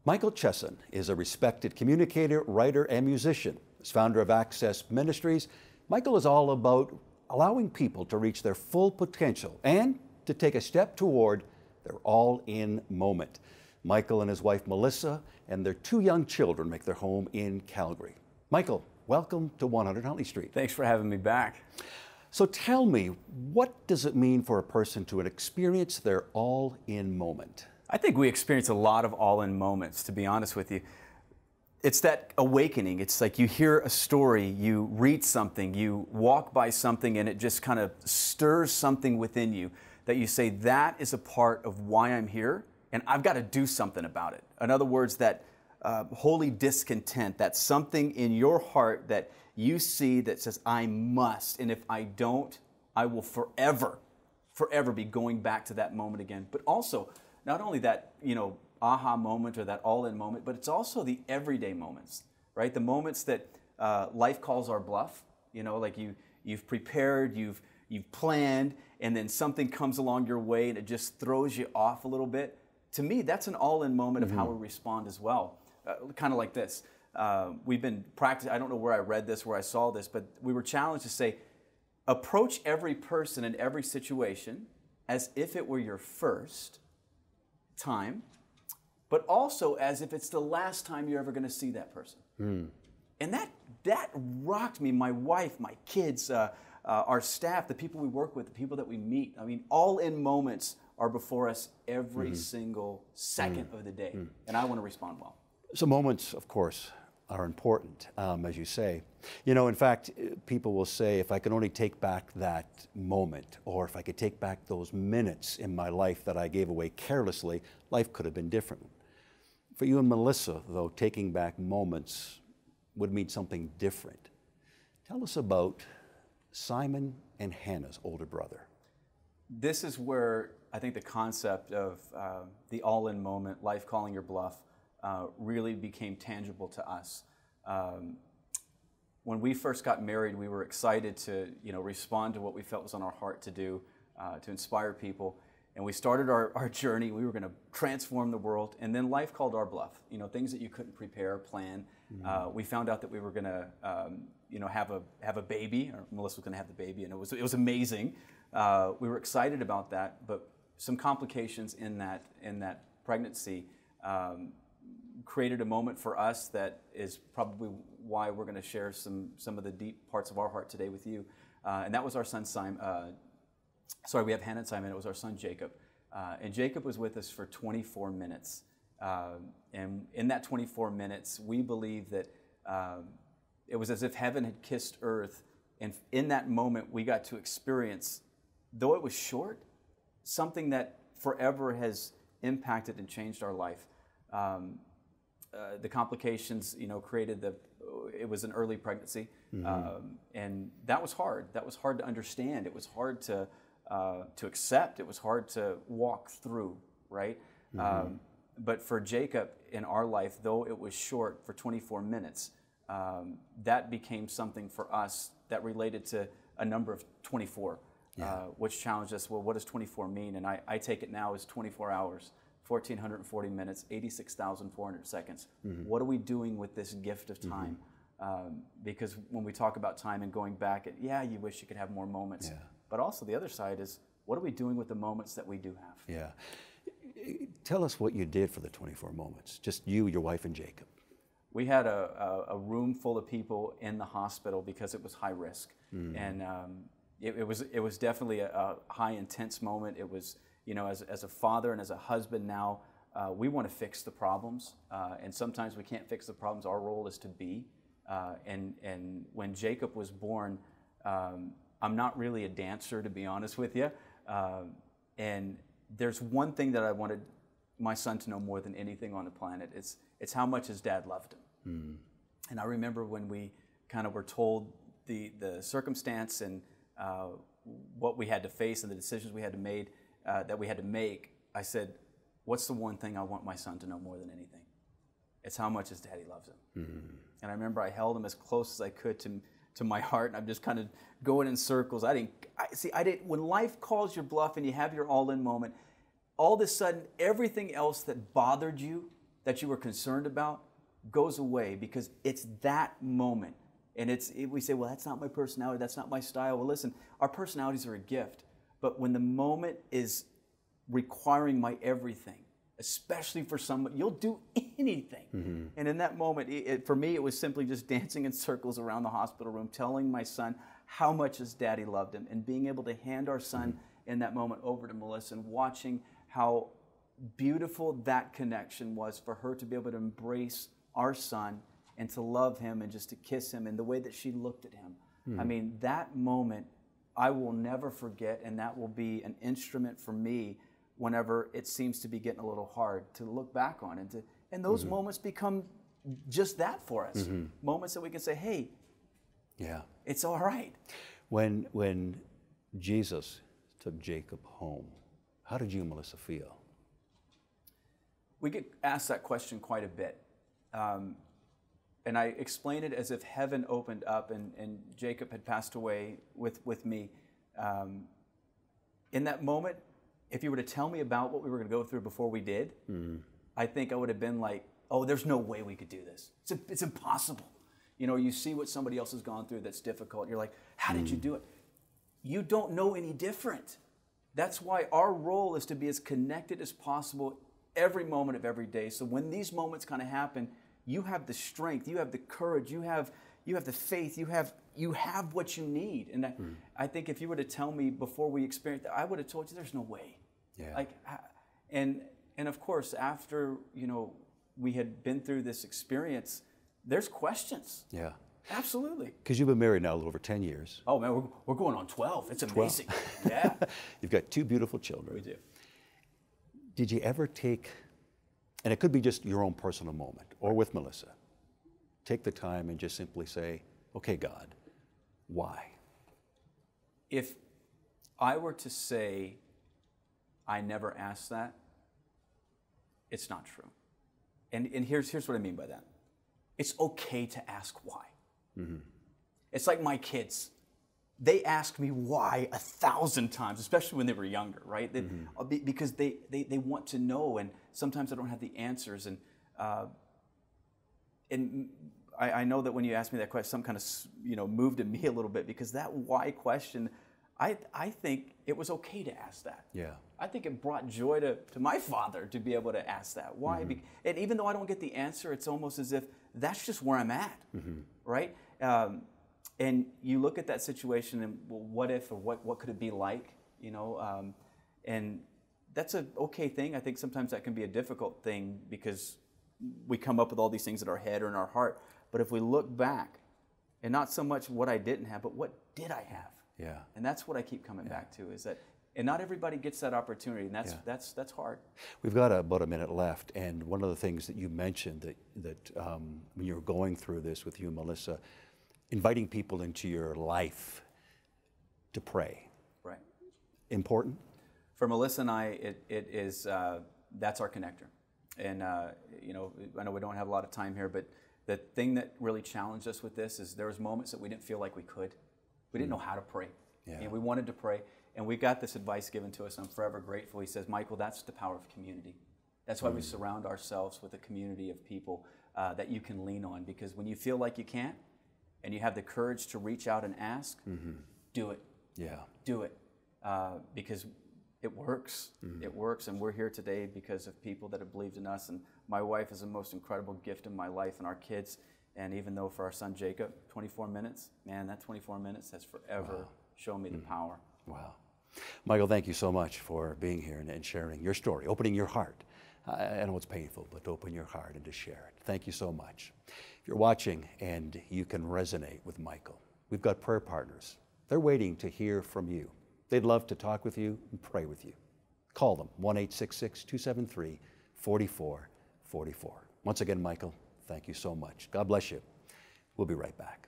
Michael Chiasson is a respected communicator, writer, and musician. As founder of Access Ministries, Michael is all about allowing people to reach their full potential and to take a step toward their all-in moment. Michael and his wife Melissa and their two young children make their home in Calgary. Michael, welcome to 100 Huntley Street. Thanks for having me back. So tell me, what does it mean for a person to experience their all-in moment? I think we experience a lot of all-in moments, to be honest with you. It's that awakening. It's like you hear a story, you read something, you walk by something, and it just kind of stirs something within you that you say, that is a part of why I'm here, and I've got to do something about it. In other words, that holy discontent, that's something in your heart that you see that says, I must, and if I don't, I will forever be going back to that moment again. But also, not only that, aha moment or that all-in moment, but it's also the everyday moments, right? The moments that life calls our bluff, like you've prepared, you've planned, and then something comes along your way and it just throws you off a little bit. To me, that's an all-in moment of how we respond as well. Kind of like this. We've been practicing, I don't know where I read this, where I saw this, but we were challenged to say, approach every person in every situation as if it were your first time, but also as if it's the last time you're ever going to see that person. And that rocked me. My wife, my kids, our staff, the people we work with, the people that we meet. I mean, all in moments are before us every single second of the day. And I want to respond well. So moments, of course, are important, as you say. In fact, people will say, if I could only take back that moment, or if I could take back those minutes in my life that I gave away carelessly, life could have been different. For you and Melissa, though, taking back moments would mean something different. Tell us about Simon and Hannah's older brother. This is where I think the concept of the all-in moment, life calling your bluff, really became tangible to us. When we first got married, we were excited to respond to what we felt was on our heart to do, to inspire people. And we started our journey. We were going to transform the world. And then life called our bluff, things that you couldn't prepare, plan. We found out that we were going to have a baby, or Melissa was going to have the baby, and it was amazing. We were excited about that, but some complications in that pregnancy created a moment for us that is probably why we're going to share some of the deep parts of our heart today with you. And that was our son Simon. We have Hannah and Simon. It was our son Jacob. And Jacob was with us for 24 minutes. And in that 24 minutes, we believe that it was as if heaven had kissed earth. And in that moment, we got to experience, though it was short, something that forever has impacted and changed our life. The complications, created it was an early pregnancy, and that was hard. That was hard to understand. It was hard to accept. It was hard to walk through, right? But for Jacob in our life, though it was short for 24 minutes, that became something for us that related to a number of 24, which challenged us. Well, what does 24 mean? And I take it now as 24 hours. 1,440 minutes, 86,400 seconds. What are we doing with this gift of time? Because when we talk about time and going back, you wish you could have more moments. But also the other side is, what are we doing with the moments that we do have? Yeah. Tell us what you did for the 24 moments, just you, your wife, and Jacob. We had a room full of people in the hospital because it was high risk. And it was definitely a high intense moment. It was, as a father and as a husband now, we want to fix the problems, and sometimes we can't fix the problems. Our role is to be. And when Jacob was born, I'm not really a dancer, to be honest with you. And there's one thing that I wanted my son to know more than anything on the planet. It's how much his dad loved him. And I remember when we kind of were told the circumstance and what we had to face and the decisions we had to make. I said, what's the one thing I want my son to know more than anything? It's how much his daddy loves him. And I remember I held him as close as I could to my heart, and I'm just kind of going in circles. When life calls your bluff and you have your all-in moment, all of a sudden, everything else that bothered you, that you were concerned about goes away, because it's that moment. And we say, well, that's not my personality, that's not my style. Well, listen, our personalities are a gift, but when the moment is requiring my everything, especially for someone, you'll do anything. Mm-hmm. And in that moment, for me, it was simply just dancing in circles around the hospital room, telling my son how much his daddy loved him, and being able to hand our son in that moment over to Melissa, and watching how beautiful that connection was for her to be able to embrace our son and to love him and just to kiss him, and the way that she looked at him. I mean, that moment I will never forget, and that will be an instrument for me whenever it seems to be getting a little hard to look back on. And those moments become just that for us. Moments that we can say, hey, yeah, it's all right. When Jesus took Jacob home, how did you and Melissa feel? We get asked that question quite a bit. And I explain it as if heaven opened up and Jacob had passed away with me. In that moment, if you were to tell me about what we were going to go through before we did, I think I would have been like, oh, there's no way we could do this. It's impossible. You know, you see what somebody else has gone through that's difficult. You're like, how did you do it? You don't know any different. That's why our role is to be as connected as possible every moment of every day. So when these moments kind of happen, you have the strength, you have the courage, you have the faith, you have what you need. And I think if you were to tell me before we experienced that, I would have told you there's no way. Yeah. Like, and of course, after we had been through this experience, there's questions. Yeah. Absolutely. Because you've been married now a little over 10 years. Oh man, we're going on 12. It's amazing. 12. Yeah. You've got 2 beautiful children. We do. Did you ever take, and it could be just your own personal moment, or with Melissa, take the time and just simply say, okay, God, why? If I were to say I never asked that, it's not true. And here's what I mean by that. It's okay to ask why. It's like my kids. They ask me why 1,000 times, especially when they were younger, right? Because they want to know, and sometimes I don't have the answers. And I know that when you asked me that question, some kind of moved in me a little bit, because that why question, I think it was okay to ask that. Yeah. I think it brought joy to my father to be able to ask that. Why? And even though I don't get the answer, it's almost as if that's just where I'm at, right? And you look at that situation and, well, what if, or what could it be like, and that's an okay thing. I think sometimes that can be a difficult thing because we come up with all these things in our head or in our heart. But if we look back, and not so much what I didn't have, but what did I have? Yeah. And that's what I keep coming back to, is that, and not everybody gets that opportunity, and that's hard. We've got about a minute left, and one of the things that you mentioned that when you were going through this with you and Melissa, inviting people into your life to pray. Right. Important? For Melissa and I, it is, that's our connector. And, I know we don't have a lot of time here, but the thing that really challenged us with this is there was moments that we didn't feel like we could. We didn't know how to pray. Yeah. And we wanted to pray. And we got this advice given to us, and I'm forever grateful. He says, Michael, that's the power of community. That's why we surround ourselves with a community of people that you can lean on. Because when you feel like you can't, and you have the courage to reach out and ask, do it. Yeah. Do it. Because it works. It works, and we're here today because of people that have believed in us. And my wife is the most incredible gift in my life, and our kids. And even though for our son Jacob, 24 minutes, man, that 24 minutes has forever shown me the power. Wow. Michael, thank you so much for being here and sharing your story, opening your heart. I know it's painful, but to open your heart and to share it. Thank you so much. If you're watching and you can resonate with Michael, we've got prayer partners. They're waiting to hear from you. They'd love to talk with you and pray with you. Call them, 1-866-273-4444. Once again, Michael, thank you so much. God bless you. We'll be right back.